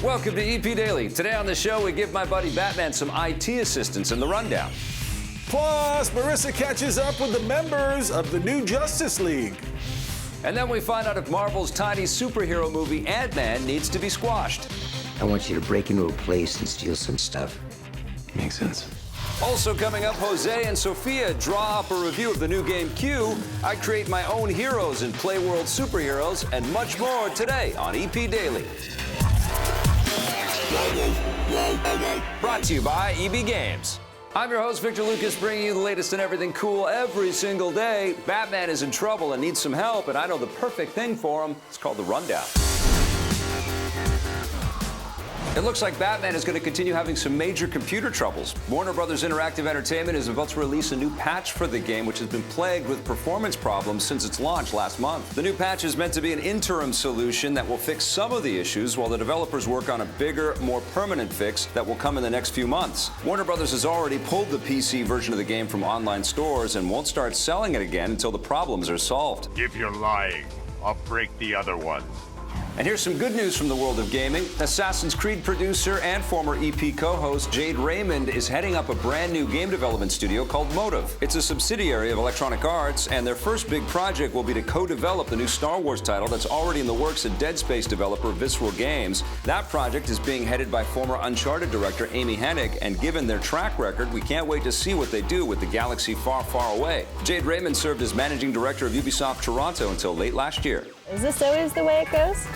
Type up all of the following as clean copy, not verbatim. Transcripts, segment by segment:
Welcome to EP Daily. Today on the show, we give my buddy Batman some IT assistance in the rundown. Plus, Marissa catches up with the members of the new Justice League. And then we find out if Marvel's tiny superhero movie AntMan needs to be squashed. I want you to break into a place and steal some stuff. Makes sense. Also coming up, Jose and Sophia draw up a review of the new game Q. I create my own heroes in Playworld Superheroes, and much more today on EP Daily. Brought to you by EB Games. I'm your host, Victor Lucas, bringing you the latest in everything cool every single day. Batman is in trouble and needs some help, and I know the perfect thing for him. It's called the Rundown. It looks like Batman is going to continue having some major computer troubles. Warner Brothers Interactive Entertainment is about to release a new patch for the game, which has been plagued with performance problems since its launch last month. The new patch is meant to be an interim solution that will fix some of the issues while the developers work on a bigger, more permanent fix that will come in the next few months. Warner Brothers has already pulled the PC version of the game from online stores and won't start selling it again until the problems are solved. If you're lying, I'll break the other one. And here's some good news from the world of gaming. Assassin's Creed producer and former EP co-host Jade Raymond is heading up a brand new game development studio called Motive. It's a subsidiary of Electronic Arts, and their first big project will be to co-develop the new Star Wars title that's already in the works of Dead Space developer Visceral Games. That project is being headed by former Uncharted director Amy Hennig, and given their track record, we can't wait to see what they do with the galaxy far, far away. Jade Raymond served as managing director of Ubisoft Toronto until late last year. Is this always the way it goes?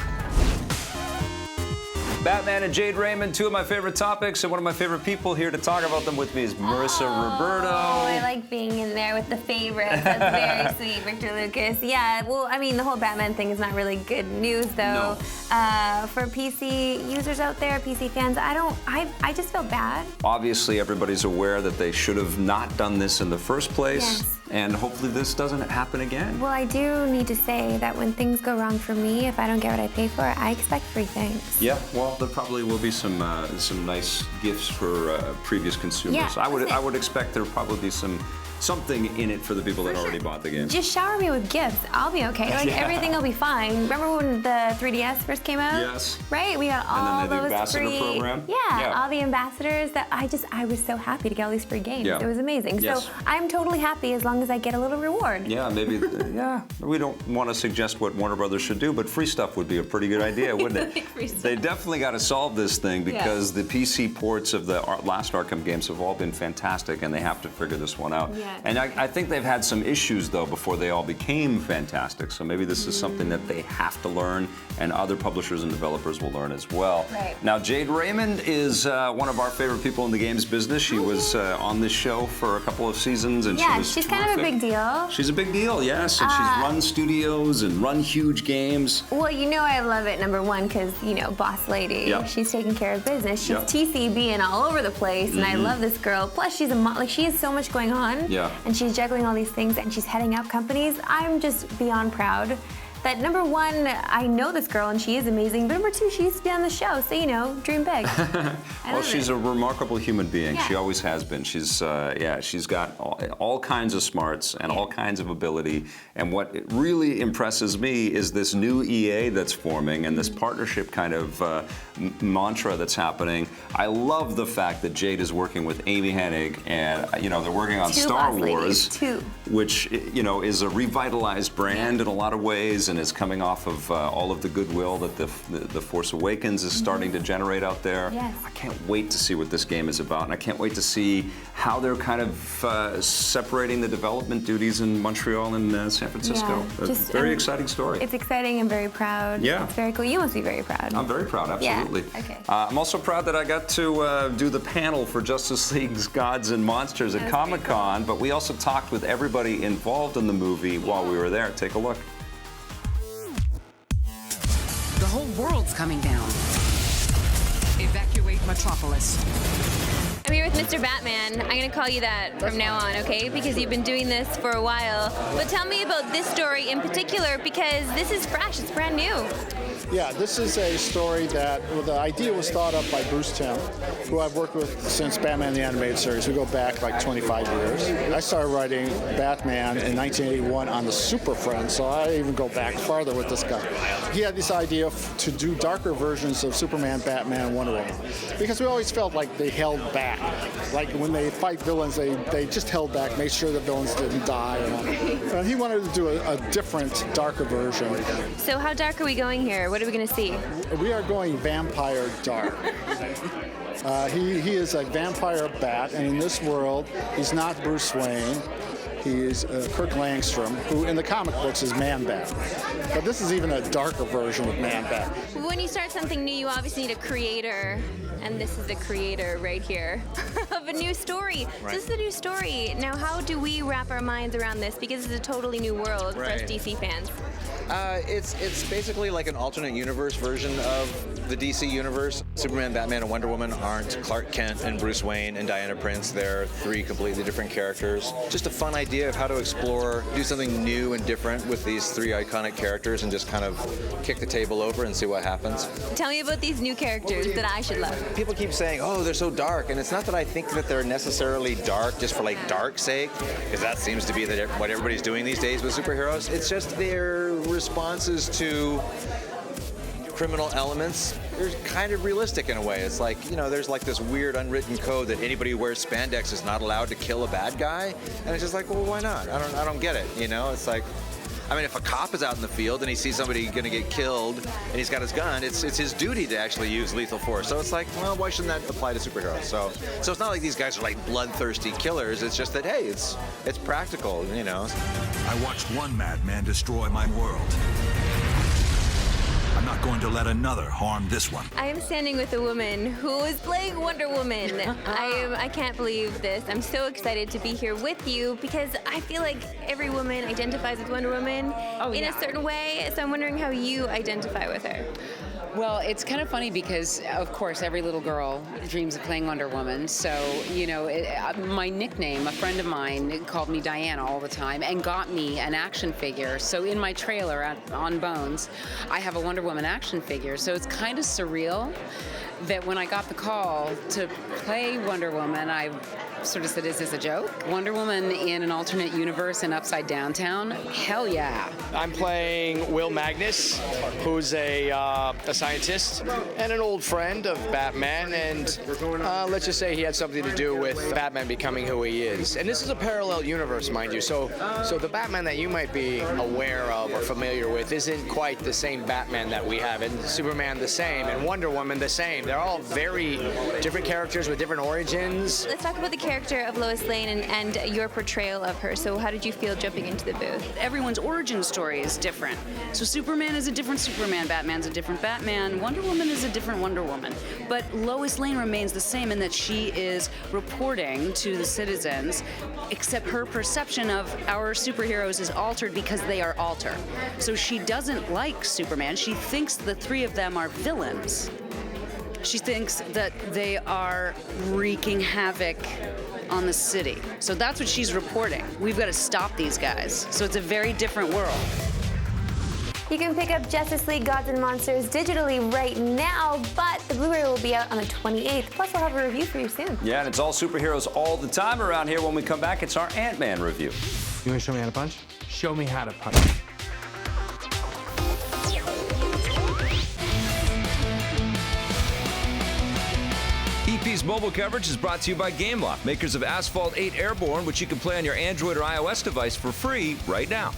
Batman and Jade Raymond, two of my favorite topics, and one of my favorite people here to talk about them with me is Marissa Roberto. Oh, I like being in there with the favorites. That's very sweet, Victor Lucas. Yeah, well, I mean, the whole Batman thing is not really good news, though. No. For PC users out there, PC fans, I just feel bad. Obviously, everybody's aware that they should have not done this in the first place. Yes. And hopefully this doesn't happen again. Well, I do need to say that when things go wrong for me, if I don't get what I pay for, I expect free things. Yeah, well, there probably will be some nice gifts for previous consumers. Yeah, I would expect there'll probably be something in it for the people that already bought the game. Just shower me with gifts. I'll be okay. Like, everything will be fine. Remember when the 3DS first came out? Yes. Right? We got all and then those the ambassador free... program? Yeah, all the ambassadors that I was so happy to get all these free games. Yeah. It was amazing. Yes. So I'm totally happy as long as I get a little reward. Yeah, maybe, yeah. We don't want to suggest what Warner Brothers should do, but free stuff would be a pretty good idea, wouldn't it? They definitely got to solve this thing because the PC ports of the last Arkham games have all been fantastic, and they have to figure this one out. Yeah. And I think they've had some issues, though, before they all became fantastic, so maybe this is something that they have to learn, and other publishers and developers will learn as well. Right. Now, Jade Raymond is one of our favorite people in the games business. She was on this show for a couple of seasons, and Yeah, she was she's terrific. kind of a big deal. She's a big deal, yes, and she's run studios and run huge games. Well, you know I love it, number one, because, you know, boss lady. Yep. She's taking care of business. She's Yep. TCBing all over the place, and I love this girl. Plus, she's she has so much going on. Yeah. And she's juggling all these things, and she's heading up companies. I'm just beyond proud that, number one, I know this girl, and she is amazing, but number two, she used to be on the show, so, you know, dream big. Well, she's a remarkable human being. Yeah. She always has been. She's, she's got all kinds of smarts and all kinds of ability. And what really impresses me is this new EA that's forming and this partnership kind of mantra that's happening. I love the fact that Jade is working with Amy Hennig, and you know they're working on Star Wars, which you know is a revitalized brand in a lot of ways, and is coming off of all of the goodwill that the Force Awakens is starting to generate out there. Yes. I can't wait to see what this game is about, and I can't wait to see how they're kind of separating the development duties in Montreal and San Francisco. Yeah, Just, very exciting story. It's exciting and very proud. Yeah. It's very cool. You must be very proud. I'm very proud, absolutely. Yeah. Okay. I'm also proud that I got to do the panel for Justice League's Gods and Monsters at Comic-Con, but we also talked with everybody involved in the movie while we were there. Take a look. The whole world's coming down. Evacuate great metropolis. I'm here with Mr. Batman. I'm going to call you that from now on, okay? Because you've been doing this for a while. But tell me about this story in particular, because this is fresh. It's brand new. Yeah, this is a story that the idea was thought up by Bruce Timm, who I've worked with since Batman the Animated Series. We go back like 25 years. I started writing Batman in 1981 on the Super Friends, so I even go back farther with this guy. He had this idea to do darker versions of Superman, Batman, and Wonder Woman, because we always felt like they held back. Like when they fight villains, they just held back, made sure the villains didn't die. And he wanted to do a different, darker version. So how dark are we going here? What are we going to see? We are going vampire dark. He is a vampire bat, and in this world, he's not Bruce Wayne. He is Kirk Langstrom, who in the comic books is Man-Bat. But this is even a darker version of Man-Bat. When you start something new, you obviously need a creator. And this is the creator right here of a new story. Right. So this is a new story. Now, how do we wrap our minds around this? Because it's a totally new world for us DC fans. It's basically like an alternate universe version of the DC universe. Superman, Batman, and Wonder Woman aren't Clark Kent and Bruce Wayne and Diana Prince. They're three completely different characters. Just a fun idea of how to explore, do something new and different with these three iconic characters and just kind of kick the table over and see what happens. Tell me about these new characters that I should love. People keep saying, oh, they're so dark, and it's not that I think that they're necessarily dark just for like dark's sake, because that seems to be what everybody's doing these days with superheroes. It's just their responses to criminal elements. They're kind of realistic in a way. It's like, you know, there's like this weird unwritten code that anybody who wears spandex is not allowed to kill a bad guy, and it's just like, well, why not? I don't get it, you know? It's like, I mean, if a cop is out in the field and he sees somebody going to get killed and he's got his gun, it's his duty to actually use lethal force. So it's like, well, why shouldn't that apply to superheroes? So it's not like these guys are like bloodthirsty killers. It's just that, hey, it's practical, you know. I watched one madman destroy my world. I'm not going to let another harm this one. I am standing with a woman who is playing Wonder Woman. I can't believe this. I'm so excited to be here with you because I feel like every woman identifies with Wonder Woman in a certain way. So I'm wondering how you identify with her. Well, it's kind of funny because, of course, every little girl dreams of playing Wonder Woman. So, you know, my nickname, a friend of mine called me Diana all the time and got me an action figure. So in my trailer on Bones, I have a Wonder Woman action figure. So it's kind of surreal that when I got the call to play Wonder Woman, I sort of said, is this a joke? Wonder Woman in an alternate universe in Upside Downtown? Hell yeah. I'm playing Will Magnus, who's a scientist and an old friend of Batman, and let's just say he had something to do with Batman becoming who he is. And this is a parallel universe, mind you, so the Batman that you might be aware of or familiar with isn't quite the same Batman that we have, and Superman the same, and Wonder Woman the same. They're all very different characters with different origins. Let's talk about the character of Lois Lane and your portrayal of her. So how did you feel jumping into the booth? Everyone's origin story is different. So Superman is a different Superman, Batman's a different Batman, Wonder Woman is a different Wonder Woman. But Lois Lane remains the same in that she is reporting to the citizens, except her perception of our superheroes is altered because they are altered. So she doesn't like Superman. She thinks the three of them are villains. She thinks that they are wreaking havoc on the city. So that's what she's reporting. We've got to stop these guys. So it's a very different world. You can pick up Justice League Gods and Monsters digitally right now, but the Blu-ray will be out on the 28th. Plus, we'll have a review for you soon. Yeah, and it's all superheroes all the time around here. When we come back, it's our AntMan review. You want to show me how to punch? Show me how to punch. EP's mobile coverage is brought to you by GameLoft, makers of Asphalt 8 Airborne, which you can play on your Android or iOS device for free right now.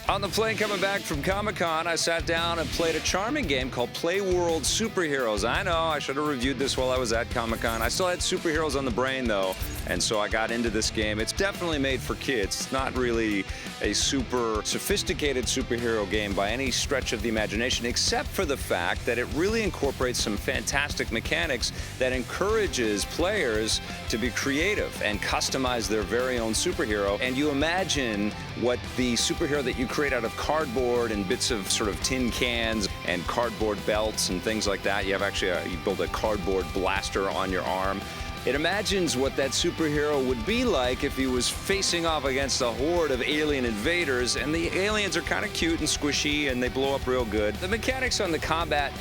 On the plane coming back from Comic-Con, I sat down and played a charming game called Playworld Superheroes. I know, I should have reviewed this while I was at Comic-Con. I still had superheroes on the brain, though, and so I got into this game. It's definitely made for kids. It's not really a super sophisticated superhero game by any stretch of the imagination, except for the fact that it really incorporates some fantastic mechanics that encourages players to be creative and customize their very own superhero. And you imagine what the superhero that you create out of cardboard and bits of sort of tin cans and cardboard belts and things like that. You have actually you build a cardboard blaster on your arm. It imagines what that superhero would be like if he was facing off against a horde of alien invaders, and the aliens are kind of cute and squishy and they blow up real good. The mechanics on the combat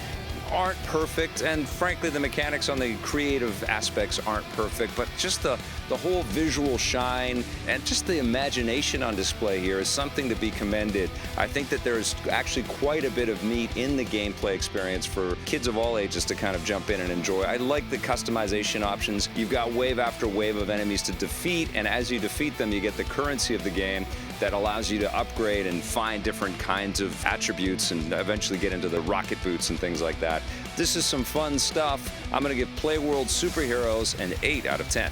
aren't perfect, and frankly the mechanics on the creative aspects aren't perfect, but just the whole visual shine and just the imagination on display here is something to be commended. I think that there's actually quite a bit of meat in the gameplay experience for kids of all ages to kind of jump in and enjoy. I like the customization options. You've got wave after wave of enemies to defeat, and as you defeat them you get the currency of the game that allows you to upgrade and find different kinds of attributes and eventually get into the rocket boots and things like that. This is some fun stuff. I'm going to give Playworld Superheroes an 8 out of 10.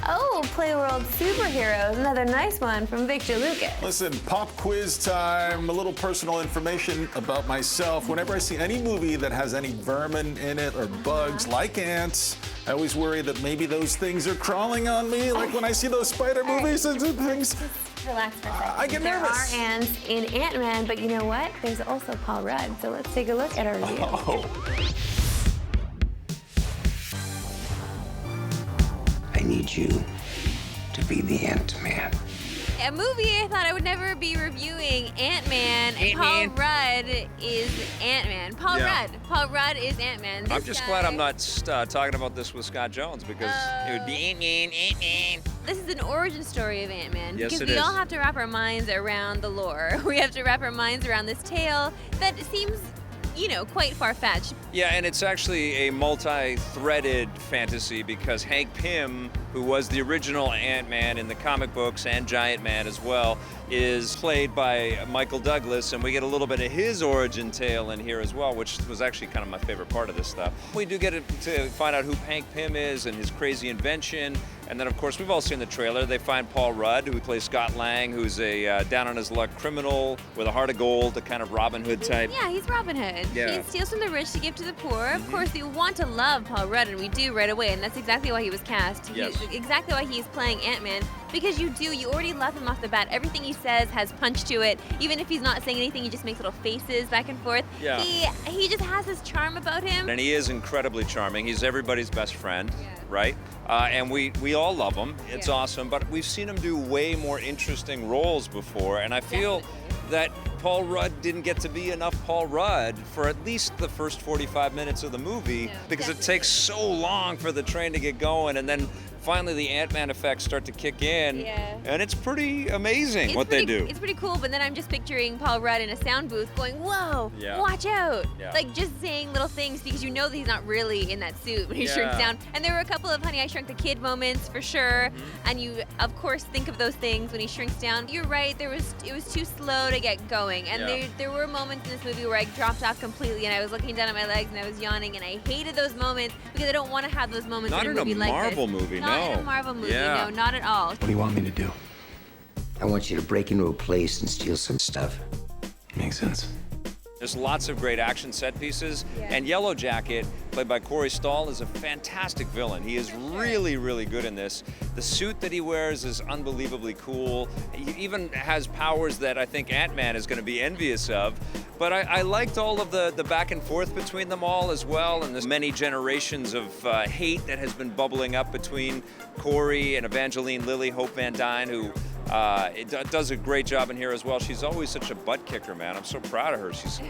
Oh, Playworld Superheroes, another nice one from Victor Lucas. Listen, pop quiz time, a little personal information about myself. Whenever I see any movie that has any vermin in it or bugs like ants, I always worry that maybe those things are crawling on me, like when I see those spider movies and things. Relax for a second. I get nervous. There are ants in AntMan, but you know what? There's also Paul Rudd, so let's take a look at our review. Oh. I need you to be the AntMan. A movie I thought I would never be reviewing, AntMan. Paul Rudd is AntMan. Paul Rudd is AntMan. I'm just glad I'm not talking about this with Scott Jones, because it would be Ant-Man. This is an origin story of AntMan. Yes, because it we is. all have to wrap our minds around the lore. We have to wrap our minds around this tale that seems, you know, quite far-fetched. Yeah, and it's actually a multi-threaded fantasy because Hank Pym, who was the original Ant-Man in the comic books and Giant Man as well, is played by Michael Douglas, and we get a little bit of his origin tale in here as well, which was actually kind of my favorite part of this stuff. We do get to find out who Hank Pym is and his crazy invention, and then of course we've all seen the trailer. They find Paul Rudd, who plays Scott Lang, who's a down-on-his-luck criminal with a heart of gold, a kind of Robin Hood type. Yeah, he's Robin Hood. Yeah. He steals from the rich to give to the poor. Of course, we want to love Paul Rudd, and we do right away, and that's exactly why he was cast. Yes. Exactly why he's playing Ant-Man, because you already love him off the bat. Everything he says has punch to it. Even if he's not saying anything, he just makes little faces back and forth. Yeah. He just has this charm about him. And he is incredibly charming. He's everybody's best friend, right? And we all love him. It's awesome, but we've seen him do way more interesting roles before, and I feel that Paul Rudd didn't get to be enough Paul Rudd for at least the first 45 minutes of the movie, because it takes so long for the train to get going, and then finally the Ant-Man effects start to kick in, and it's pretty amazing they do. It's pretty cool, but then I'm just picturing Paul Rudd in a sound booth going, whoa, watch out. Like just saying little things, because you know that he's not really in that suit when he shrinks down. And there were a couple of Honey, I Shrunk the Kid moments for sure, and you of course think of those things when he shrinks down. You're right, it was too slow to get going, and there were moments in this movie where I dropped off completely and I was looking down at my legs and I was yawning, and I hated those moments because I don't want to have those moments in a movie like this. Not in a Marvel movie, Not in a Marvel movie, no, not at all. What do you want me to do? I want you to break into a place and steal some stuff. Makes sense. There's lots of great action set pieces, and Yellow Jacket, played by Corey Stoll, is a fantastic villain. He is really, really good in this. The suit that he wears is unbelievably cool. He even has powers that I think Ant-Man is going to be envious of. But I liked all of the back and forth between them all as well, and there's many generations of hate that has been bubbling up between Corey and Evangeline Lilly, Hope Van Dyne, who does a great job in here as well. She's always such a butt kicker, man. I'm so proud of her. She's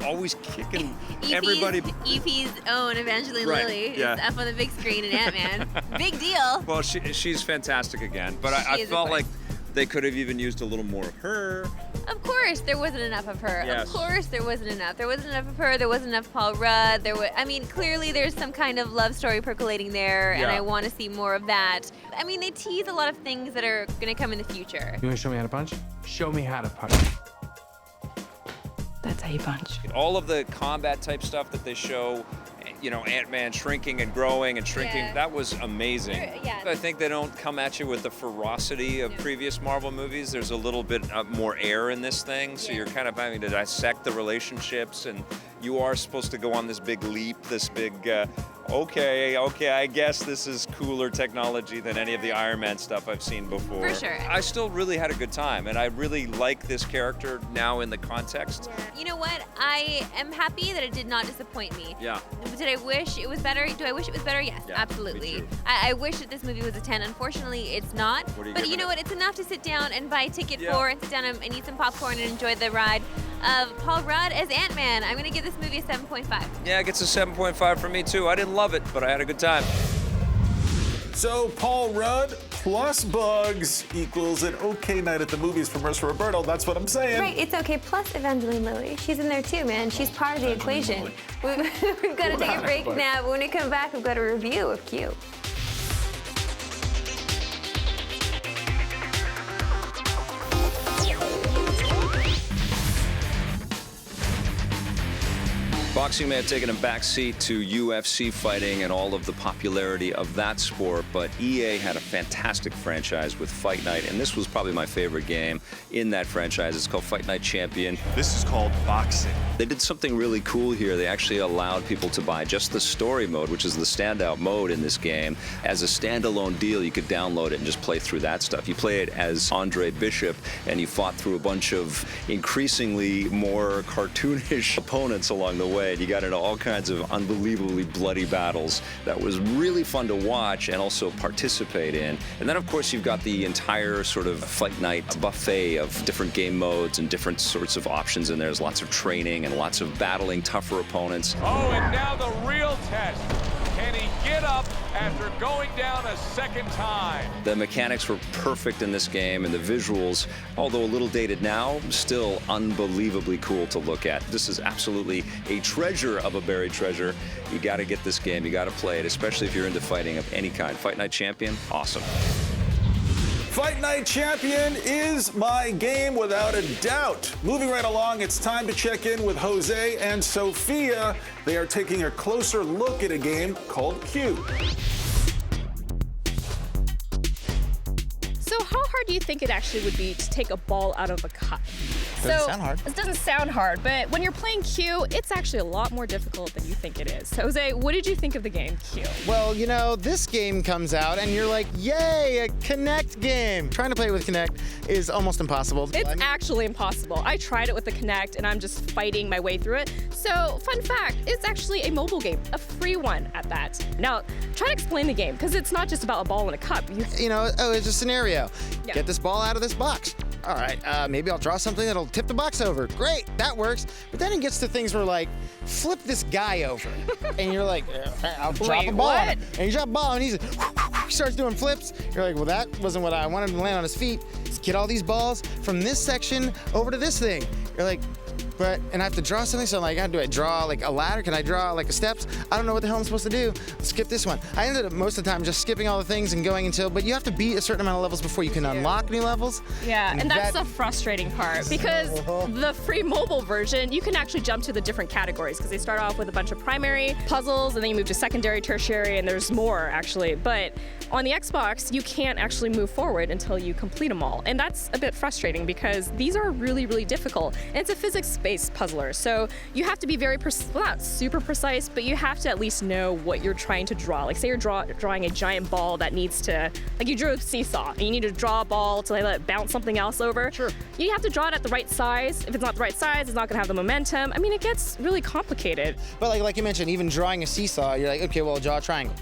always kicking everybody. EP's own Evangeline Lilly is up on the big screen in Ant-Man. Big deal. Well, she's fantastic again, but I felt like they could have even used a little more of her. Of course, there wasn't enough of her. Yes. Of course, there wasn't enough. There wasn't enough of her. There wasn't enough Paul Rudd. I mean, clearly there's some kind of love story percolating there, and I want to see more of that. I mean, they tease a lot of things that are going to come in the future. You want to show me how to punch? Show me how to punch. That's how you punch. All of the combat type stuff that they show, you know, Ant-Man shrinking and growing and shrinking, that was amazing. I think they don't come at you with the ferocity of previous Marvel movies. There's a little bit more air in this thing, so you're kind of having to dissect the relationships, and you are supposed to go on this big leap, this big okay, I guess this is cooler technology than any of the Iron Man stuff I've seen before. For sure. I still really had a good time, and I really like this character now in the context. You know what? I am happy that it did not disappoint me. Yeah. Did I wish it was better? Do I wish it was better? Yes, Yeah, absolutely. me too. I wish that this movie was a 10. Unfortunately, it's not. What are you But giving you know it? what? It's enough to sit down and buy a ticket Yeah. for and sit down and eat some popcorn and enjoy the ride of Paul Rudd as Ant-Man. I'm going to give this movie a 7.5. Yeah, it gets a 7.5 from me too. I didn't love it, but I had a good time. So Paul Rudd plus bugs equals an okay night at the movies for Marissa Roberto. That's what I'm saying. Right, it's okay. Plus Evangeline Lilly. She's in there too, man. She's part of the equation. We've got to take a break now, but when we come back, we've got a review of Q. Boxing may have taken a backseat to UFC fighting and all of the popularity of that sport, but EA had a fantastic franchise with Fight Night, and this was probably my favorite game in that franchise. It's called Fight Night Champion. This is called boxing. They did something really cool here. They actually allowed people to buy just the story mode, which is the standout mode in this game. As a standalone deal, you could download it and just play through that stuff. You play it as Andre Bishop, and you fought through a bunch of increasingly more cartoonish opponents along the way. You got into all kinds of unbelievably bloody battles that was really fun to watch and also participate in. And then, of course, you've got the entire sort of Fight Night buffet of different game modes and different sorts of options in there. There's lots of training and lots of battling tougher opponents. Oh, and now the real test. Can he get up after going down a second time? The mechanics were perfect in this game, and the visuals, although a little dated now, still unbelievably cool to look at. This is absolutely a treasure of a buried treasure. You got to get this game. You got to play it, especially if you're into fighting of any kind. Fight Night Champion, awesome. Fight Night Champion is my game without a doubt. Moving right along, it's time to check in with Jose and Sophia. They are taking a closer look at a game called Q. So how hard do you think it actually would be to take a ball out of a cup? Doesn't sound hard. It doesn't sound hard, but when you're playing Q, it's actually a lot more difficult than you think it is. So Jose, what did you think of the game Q? Well, you know, this game comes out and you're like, yay, a Kinect game. Trying to play with Kinect is almost impossible. It's actually impossible. I tried it with the Kinect and I'm just fighting my way through it. So, fun fact, it's actually a mobile game, a free one at that. Now, try to explain the game, because it's not just about a ball in a cup. You know, it's a scenario. Yeah. Get this ball out of this box. All right, maybe I'll draw something that'll tip the box over. Great, that works. But then it gets to things where, like, flip this guy over. And you're like, I'll drop a ball on him. And you drop a ball and he starts doing flips. You're like, well, that wasn't what I wanted him to land on his feet. Let's get all these balls from this section over to this thing. You're like, and I have to draw something, so I'm like, do I draw like a ladder? Can I draw like a steps? I don't know what the hell I'm supposed to do. Skip this one. I ended up most of the time just skipping all the things and going until, but you have to beat a certain amount of levels before you can unlock new levels. Yeah, and that's the frustrating part, because the free mobile version, you can actually jump to the different categories, because they start off with a bunch of primary puzzles, and then you move to secondary, tertiary, and there's more actually. But on the Xbox, you can't actually move forward until you complete them all. And that's a bit frustrating, because these are really, really difficult. And it's a physics-based puzzler, so you have to be very, well, not super precise, but you have to at least know what you're trying to draw. Like, say you're drawing a giant ball that needs to, like you drew a seesaw, and you need to draw a ball to let it bounce something else over. Sure. You have to draw it at the right size. If it's not the right size, it's not gonna have the momentum. I mean, it gets really complicated. But like you mentioned, even drawing a seesaw, you're like, okay, well, I'll draw a triangle.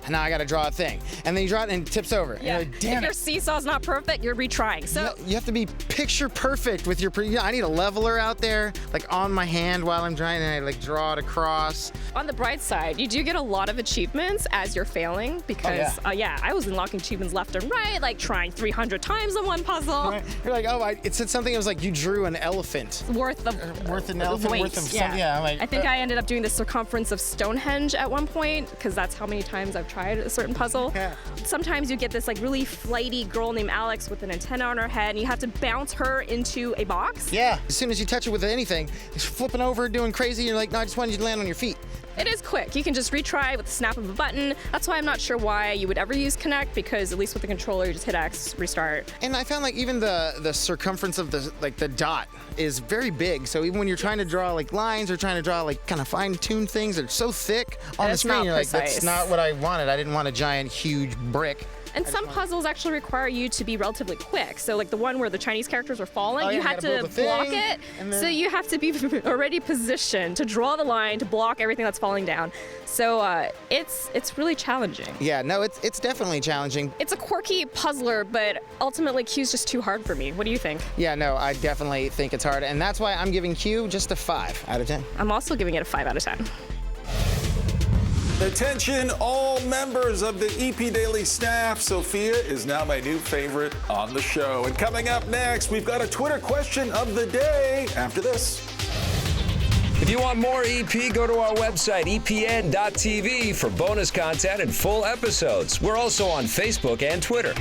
And now I gotta draw a thing. And then you draw it and it tips over. Yeah. Like, damn if your seesaw's not perfect, you're retrying. So you have to be picture perfect with your, I need a leveler out there, like on my hand while I'm trying to like draw it across. On the bright side, you do get a lot of achievements as you're failing, because I was unlocking achievements left and right, like trying 300 times on one puzzle. Right. You're like, oh, it said something, it was like you drew an elephant. Worth an elephant, weight. worth of something. Yeah, I'm like, I think I ended up doing the circumference of Stonehenge at one point, because that's how many times I've tried a certain puzzle. Yeah. Sometimes you get this like really flighty girl named Alex with an antenna on her head, and you have to bounce her into a box. Yeah. As soon as you touch it with anything, it's flipping over, doing crazy. You're like, no, I just wanted you to land on your feet. It is quick. You can just retry with the snap of a button. That's why I'm not sure why you would ever use Connect, because at least with the controller, you just hit X, restart. And I found like even the circumference of the dot is very big. So even when you're trying to draw like lines or trying to draw like kind of fine-tuned things, they're so thick on the screen. You're like, that's not what I wanted. I didn't want a giant, huge brick. And some puzzles actually require you to be relatively quick. So like the one where the Chinese characters are falling, you had to block it. So you have to be already positioned to draw the line to block everything that's falling down. So it's really challenging. Yeah, no, it's definitely challenging. It's a quirky puzzler, but ultimately Q's just too hard for me. What do you think? Yeah, no, I definitely think it's hard. And that's why I'm giving Q just a 5 out of 10. I'm also giving it a 5 out of 10. Attention, all members of the EP Daily staff. Sophia is now my new favorite on the show. And coming up next, we've got a Twitter question of the day after this. If you want more EP, go to our website, epn.tv, for bonus content and full episodes. We're also on Facebook and Twitter.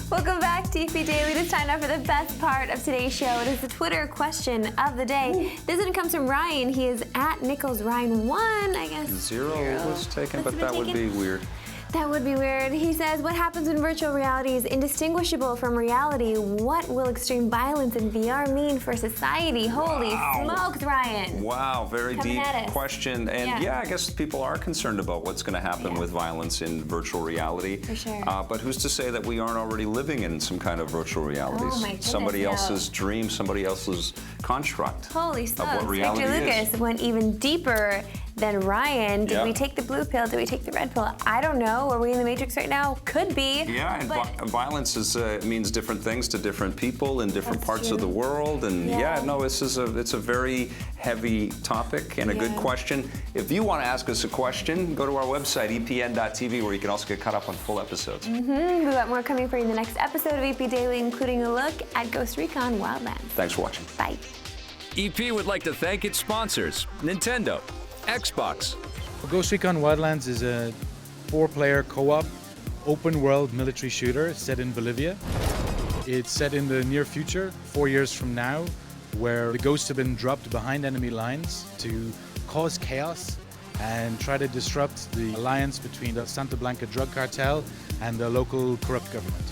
Welcome back to EP Daily. It is time now for the best part of today's show. It is the Twitter question of the day. This one comes from Ryan. He is at NicholsRyan1, I guess. Zero was taken, but that would be weird. That would be weird. He says, what happens when virtual reality is indistinguishable from reality? What will extreme violence in VR mean for society? Holy smokes, Ryan. Wow, very Coming deep at us. question. And yeah, I guess people are concerned about what's going to happen with violence in virtual reality. For sure. But who's to say that we aren't already living in some kind of virtual realities? Oh my goodness, somebody no. else's dream, somebody else's construct Holy smokes. of what reality Victor Lucas is. went even deeper than Ryan. Did we take the blue pill? Did we take the red pill? I don't know. Are we in the Matrix right now? Could be. Yeah, and violence is means different things to different people in different parts of the world. And no, it's a very heavy topic and a good question. If you want to ask us a question, go to our website, epn.tv, where you can also get caught up on full episodes. We've got more coming for you in the next episode of EP Daily, including a look at Ghost Recon Wildlands. Thanks for watching. Bye. EP would like to thank its sponsors, Nintendo, Xbox. Ghost Recon Wildlands is a 4-player co-op open-world military shooter set in Bolivia. It's set in the near future, 4 years from now, where the ghosts have been dropped behind enemy lines to cause chaos and try to disrupt the alliance between the Santa Blanca drug cartel and the local corrupt government.